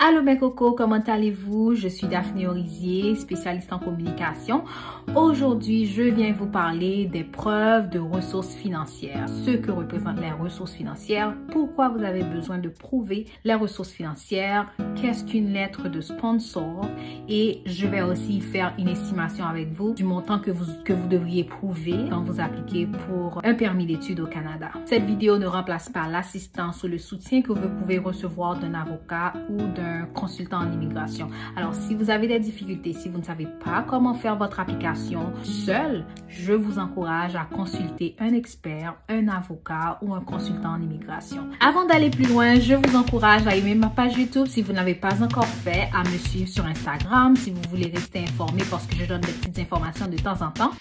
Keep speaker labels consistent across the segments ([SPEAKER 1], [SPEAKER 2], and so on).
[SPEAKER 1] Allô mes cocos, comment allez-vous? Je suis Daphné Orisier, spécialiste en communication. Aujourd'hui, je viens vous parler des preuves de ressources financières. Ce que représentent les ressources financières, pourquoi vous avez besoin de prouver les ressources financières, qu'est-ce qu'une lettre de sponsor et je vais aussi faire une estimation avec vous du montant que vous devriez prouver quand vous appliquez pour un permis d'études au Canada. Cette vidéo ne remplace pas l'assistance ou le soutien que vous pouvez recevoir d'un avocat ou d'un consultant en immigration. Alors, si vous avez des difficultés, si vous ne savez pas comment faire votre application seul, je vous encourage à consulter un expert, un avocat ou un consultant en immigration. Avant d'aller plus loin, je vous encourage à aimer ma page YouTube si vous n'avez pas encore fait, à me suivre sur Instagram si vous voulez rester informé parce que je donne des petites informations de temps en temps.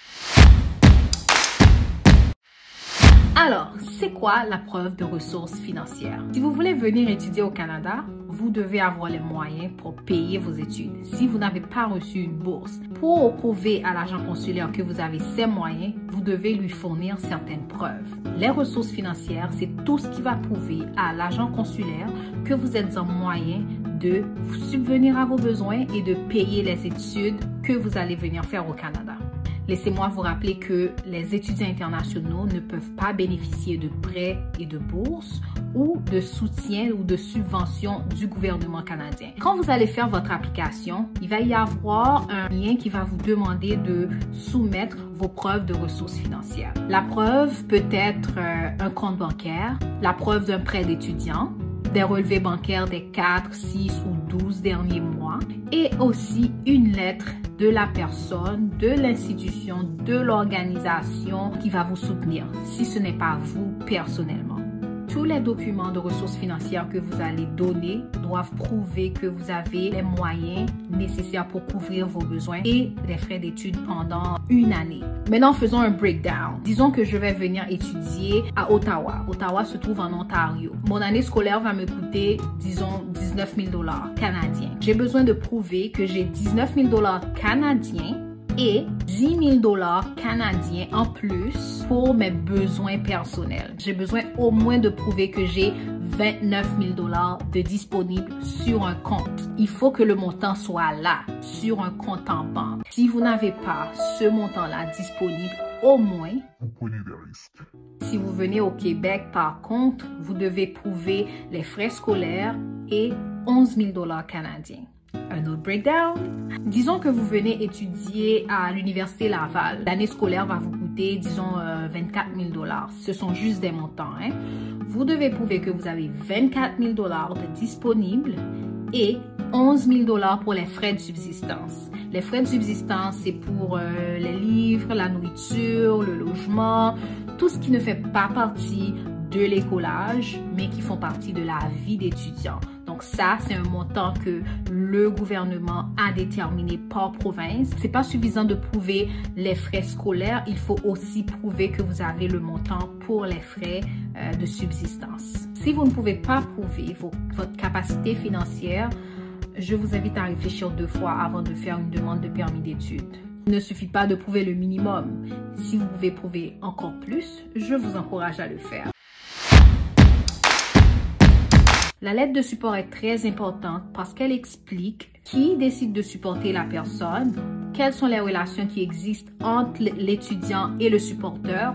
[SPEAKER 1] Alors, c'est quoi la preuve de ressources financières? Si vous voulez venir étudier au Canada, vous devez avoir les moyens pour payer vos études. Si vous n'avez pas reçu une bourse, pour prouver à l'agent consulaire que vous avez ces moyens, vous devez lui fournir certaines preuves. Les ressources financières, c'est tout ce qui va prouver à l'agent consulaire que vous êtes en moyen de subvenir à vos besoins et de payer les études que vous allez venir faire au Canada. Laissez-moi vous rappeler que les étudiants internationaux ne peuvent pas bénéficier de prêts et de bourses ou de soutien ou de subventions du gouvernement canadien. Quand vous allez faire votre application, il va y avoir un lien qui va vous demander de soumettre vos preuves de ressources financières. La preuve peut être un compte bancaire, la preuve d'un prêt d'étudiant, des relevés bancaires des 4, 6 ou 12 derniers mois et aussi une lettre de la personne, de l'institution, de l'organisation qui va vous soutenir, si ce n'est pas vous personnellement. Tous les documents de ressources financières que vous allez donner doivent prouver que vous avez les moyens nécessaires pour couvrir vos besoins et les frais d'études pendant une année. Maintenant, faisons un breakdown. Disons que je vais venir étudier à Ottawa. Ottawa se trouve en Ontario. Mon année scolaire va me coûter, disons, 19 000 $ canadiens. J'ai besoin de prouver que j'ai 19 000 $ canadiens et 10 000 $ canadiens en plus pour mes besoins personnels. J'ai besoin au moins de prouver que j'ai 29 000 $ de disponible sur un compte. Il faut que le montant soit là, sur un compte en banque. Si vous n'avez pas ce montant-là disponible, au moins, vous prenez des risques. Si vous venez au Québec, par contre, vous devez prouver les frais scolaires et 11 000 $ canadiens. Un autre breakdown. Disons que vous venez étudier à l'Université Laval. L'année scolaire va vous coûter, disons, 24 000 $. Ce sont juste des montants. Vous devez prouver que vous avez 24 000 $ de disponibles et 11 000 $ pour les frais de subsistance. Les frais de subsistance, c'est pour les livres, la nourriture, le logement, tout ce qui ne fait pas partie de l'écolage, mais qui font partie de la vie d'étudiant. Donc ça, c'est un montant que le gouvernement a déterminé par province. C'est pas suffisant de prouver les frais scolaires. Il faut aussi prouver que vous avez le montant pour les frais de subsistance. Si vous ne pouvez pas prouver votre capacité financière, je vous invite à réfléchir 2 fois avant de faire une demande de permis d'études. Il ne suffit pas de prouver le minimum. Si vous pouvez prouver encore plus, je vous encourage à le faire. La lettre de support est très importante parce qu'elle explique qui décide de supporter la personne, quelles sont les relations qui existent entre l'étudiant et le supporteur,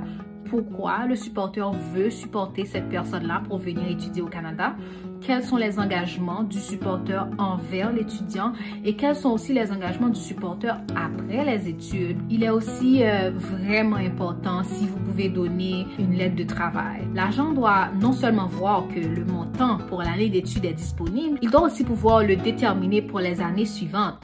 [SPEAKER 1] pourquoi le supporteur veut supporter cette personne-là pour venir étudier au Canada, quels sont les engagements du supporteur envers l'étudiant et quels sont aussi les engagements du supporteur après les études. Il est aussi vraiment important si vous pouvez donner une lettre de travail. L'agent doit non seulement voir que le montant pour l'année d'études est disponible, il doit aussi pouvoir le déterminer pour les années suivantes.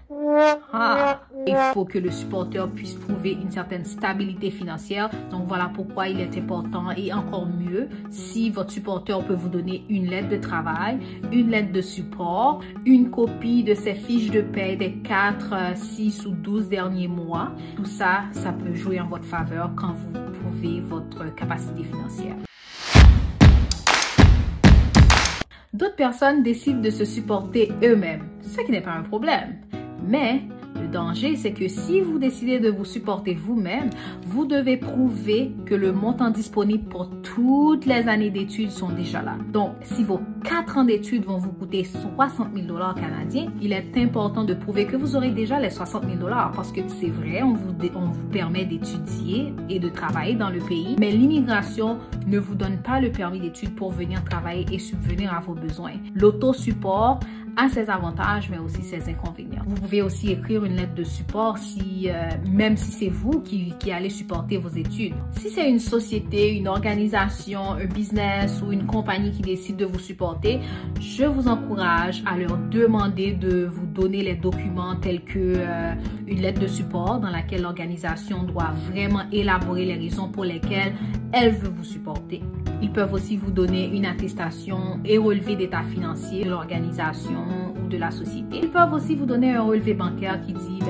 [SPEAKER 1] Il faut que le supporteur puisse prouver une certaine stabilité financière. Donc voilà pourquoi il est important et encore mieux si votre supporteur peut vous donner une lettre de travail, une lettre de support, une copie de ses fiches de paie des 4, 6 ou 12 derniers mois. Tout ça, ça peut jouer en votre faveur quand vous prouvez votre capacité financière. D'autres personnes décident de se supporter eux-mêmes, ce qui n'est pas un problème. Mais Le danger, c'est que si vous décidez de vous supporter vous-même, vous devez prouver que le montant disponible pour toutes les années d'études sont déjà là. Donc, si vos 4 ans d'études vont vous coûter 60 000 $ canadiens, il est important de prouver que vous aurez déjà les 60 000 $ parce que c'est vrai, on vous permet d'étudier et de travailler dans le pays, mais l'immigration ne vous donne pas le permis d'études pour venir travailler et subvenir à vos besoins. L'autosupport a ses avantages, mais aussi ses inconvénients. Vous pouvez aussi écrire une lettre de support même si c'est vous qui allez supporter vos études. Si c'est une société, une organisation, un business ou une compagnie qui décide de vous supporter, je vous encourage à leur demander de vous donner les documents tels que une lettre de support dans laquelle l'organisation doit vraiment élaborer les raisons pour lesquelles elle veut vous supporter. Ils peuvent aussi vous donner une attestation et relevé d'état financier de l'organisation ou de la société. Ils peuvent aussi vous donner un relevé bancaire qui dit,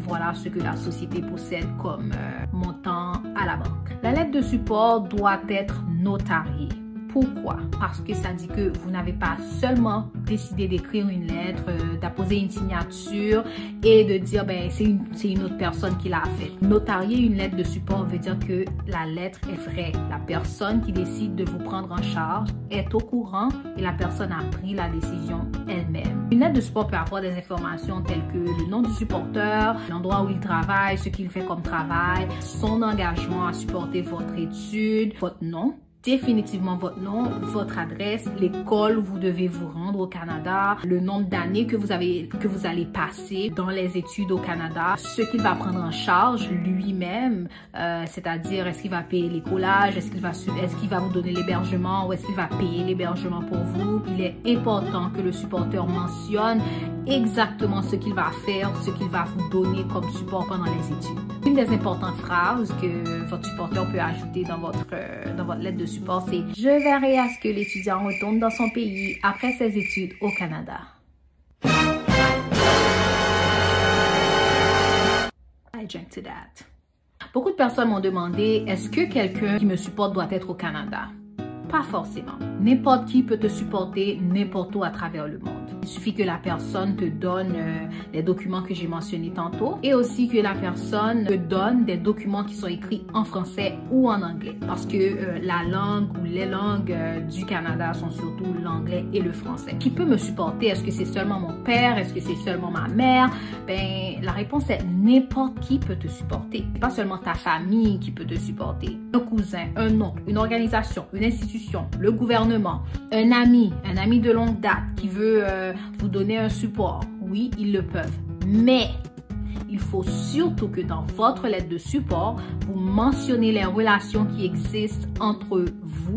[SPEAKER 1] voilà ce que la société possède comme montant à la banque. La lettre de support doit être notariée. Pourquoi? Parce que ça dit que vous n'avez pas seulement décidé d'écrire une lettre, d'apposer une signature et de dire c'est une autre personne qui l'a fait. Notarier une lettre de support veut dire que la lettre est vraie. La personne qui décide de vous prendre en charge est au courant et la personne a pris la décision elle-même. Une lettre de support peut avoir des informations telles que le nom du supporteur, l'endroit où il travaille, ce qu'il fait comme travail, son engagement à supporter votre étude, votre nom. Définitivement votre nom, votre adresse, l'école où vous devez vous rendre au Canada, le nombre d'années que vous allez passer dans les études au Canada, ce qu'il va prendre en charge lui-même, c'est-à-dire est-ce qu'il va payer l'écolage, est-ce qu'il va vous donner l'hébergement ou est-ce qu'il va payer l'hébergement pour vous. Il est important que le supporteur mentionne exactement ce qu'il va faire, ce qu'il va vous donner comme support pendant les études. Une des importantes phrases que votre supporteur peut ajouter dans votre lettre de support, c'est « Je verrai à ce que l'étudiant retourne dans son pays après ses études au Canada. » I drank to that. Beaucoup de personnes m'ont demandé « Est-ce que quelqu'un qui me supporte doit être au Canada? » Pas forcément. N'importe qui peut te supporter n'importe où à travers le monde. Il suffit que la personne te donne les documents que j'ai mentionnés tantôt et aussi que la personne te donne des documents qui sont écrits en français ou en anglais. Parce que la langue ou les langues du Canada sont surtout l'anglais et le français. Qui peut me supporter? Est-ce que c'est seulement mon père? Est-ce que c'est seulement ma mère? La réponse est n'importe qui peut te supporter. C'est pas seulement ta famille qui peut te supporter. Un cousin, un oncle, une organisation, une institution, le gouvernement, un ami de longue date qui veut vous donner un support. Oui, ils le peuvent. Mais il faut surtout que dans votre lettre de support, vous mentionnez les relations qui existent entre vous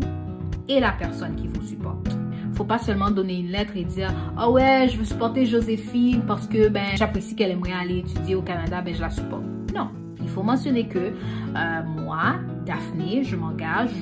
[SPEAKER 1] et la personne qui vous supporte. Il ne faut pas seulement donner une lettre et dire « Ah ouais, je veux supporter Joséphine parce que j'apprécie qu'elle aimerait aller étudier au Canada, je la supporte. » Non, il faut mentionner que moi, Daphné, je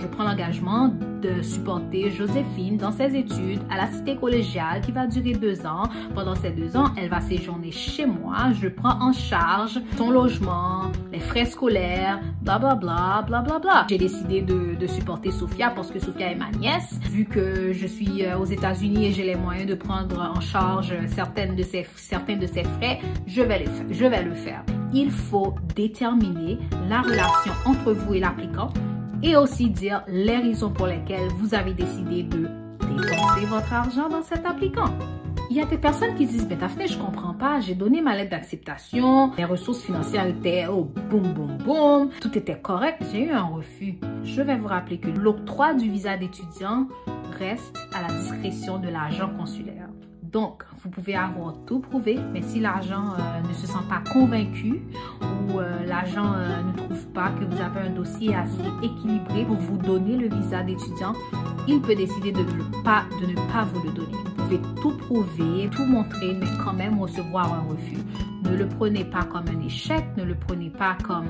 [SPEAKER 1] prends l'engagement de supporter Joséphine dans ses études à la cité collégiale qui va durer 2 ans. Pendant ces 2 ans, elle va séjourner chez moi. Je prends en charge son logement, les frais scolaires, blablabla, blablabla. J'ai décidé de supporter Sophia parce que Sophia est ma nièce. Vu que je suis aux États-Unis et j'ai les moyens de prendre en charge certains de ses frais, je vais le faire. Il faut déterminer la relation entre vous et l'applicant et aussi dire les raisons pour lesquelles vous avez décidé de dépenser votre argent dans cet applicant. Il y a des personnes qui disent « Daphné, je comprends pas, j'ai donné ma lettre d'acceptation, les ressources financières étaient boum, tout était correct, j'ai eu un refus. » Je vais vous rappeler que l'octroi du visa d'étudiant reste à la discrétion de l'agent consulaire. Donc, vous pouvez avoir tout prouvé, mais si l'agent ne se sent pas convaincu ou l'agent ne trouve pas que vous avez un dossier assez équilibré pour vous donner le visa d'étudiant, il peut décider de ne pas vous le donner. Vous pouvez tout prouver, tout montrer, mais quand même recevoir un refus. Ne le prenez pas comme un échec, ne le prenez pas comme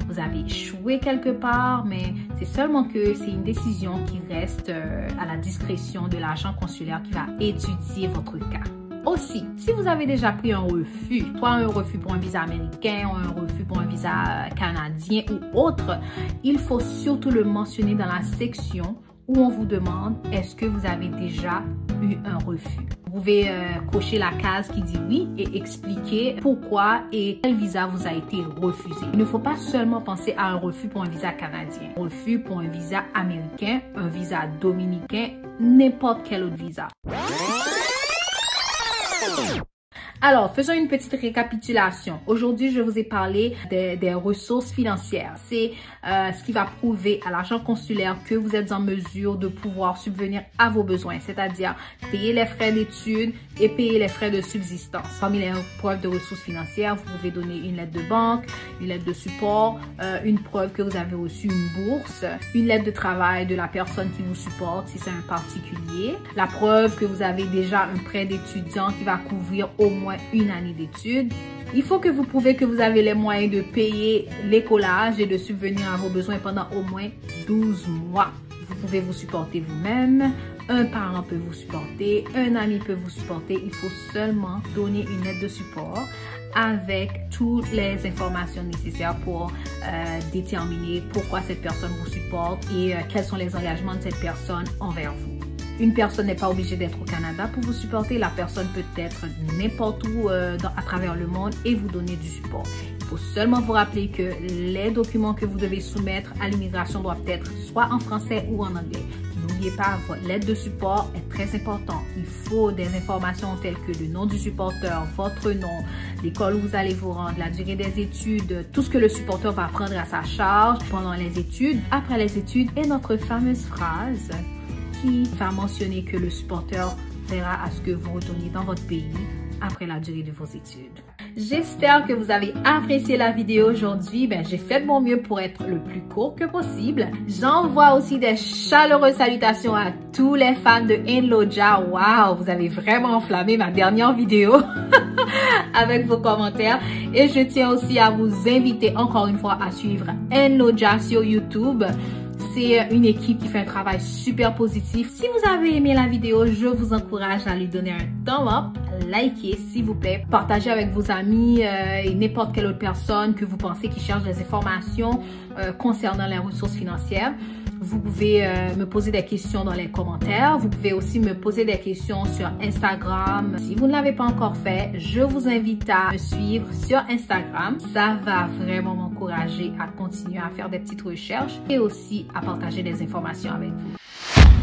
[SPEAKER 1] vous avez échoué quelque part, mais c'est seulement que c'est une décision qui reste à la discrétion de l'agent consulaire qui va étudier votre cas. Aussi, si vous avez déjà pris un refus, soit un refus pour un visa américain ou un refus pour un visa canadien ou autre, il faut surtout le mentionner dans la section où on vous demande est-ce que vous avez déjà eu un refus. Vous pouvez cocher la case qui dit oui et expliquer pourquoi et quel visa vous a été refusé. Il ne faut pas seulement penser à un refus pour un visa canadien, un refus pour un visa américain, un visa dominicain, n'importe quel autre visa. Alors, faisons une petite récapitulation. Aujourd'hui, je vous ai parlé des ressources financières. C'est ce qui va prouver à l'agent consulaire que vous êtes en mesure de pouvoir subvenir à vos besoins, c'est-à-dire payer les frais d'études et payer les frais de subsistance. Parmi les preuves de ressources financières, vous pouvez donner une lettre de banque, une lettre de support, une preuve que vous avez reçu une bourse, une lettre de travail de la personne qui vous supporte si c'est un particulier, la preuve que vous avez déjà un prêt d'étudiant qui va couvrir au moins une année d'études. Il faut que vous prouvez que vous avez les moyens de payer l'écolage et de subvenir à vos besoins pendant au moins 12 mois. Vous pouvez vous supporter vous-même, un parent peut vous supporter, un ami peut vous supporter. Il faut seulement donner une lettre de support avec toutes les informations nécessaires pour déterminer pourquoi cette personne vous supporte et quels sont les engagements de cette personne envers vous. Une personne n'est pas obligée d'être au Canada pour vous supporter. La personne peut être n'importe où à travers le monde et vous donner du support. Il faut seulement vous rappeler que les documents que vous devez soumettre à l'immigration doivent être soit en français ou en anglais. N'oubliez pas, votre lettre de support est très importante. Il faut des informations telles que le nom du supporteur, votre nom, l'école où vous allez vous rendre, la durée des études, tout ce que le supporteur va prendre à sa charge pendant les études, après les études et notre fameuse phrase qui va mentionner que le supporteur verra à ce que vous retourniez dans votre pays après la durée de vos études. J'espère que vous avez apprécié la vidéo aujourd'hui. J'ai fait de mon mieux pour être le plus court que possible. J'envoie aussi des chaleureuses salutations à tous les fans de Nloja. Wow, vous avez vraiment enflammé ma dernière vidéo avec vos commentaires. Et je tiens aussi à vous inviter encore une fois à suivre Nloja sur YouTube. C'est une équipe qui fait un travail super positif. Si vous avez aimé la vidéo, je vous encourage à lui donner un thumb up, likez s'il vous plaît, partagez avec vos amis et n'importe quelle autre personne que vous pensez qui cherche des informations concernant les ressources financières. Vous pouvez me poser des questions dans les commentaires. Vous pouvez aussi me poser des questions sur Instagram. Si vous ne l'avez pas encore fait, je vous invite à me suivre sur Instagram. Ça va vraiment m'encourager à continuer à faire des petites recherches et aussi à partager des informations avec vous.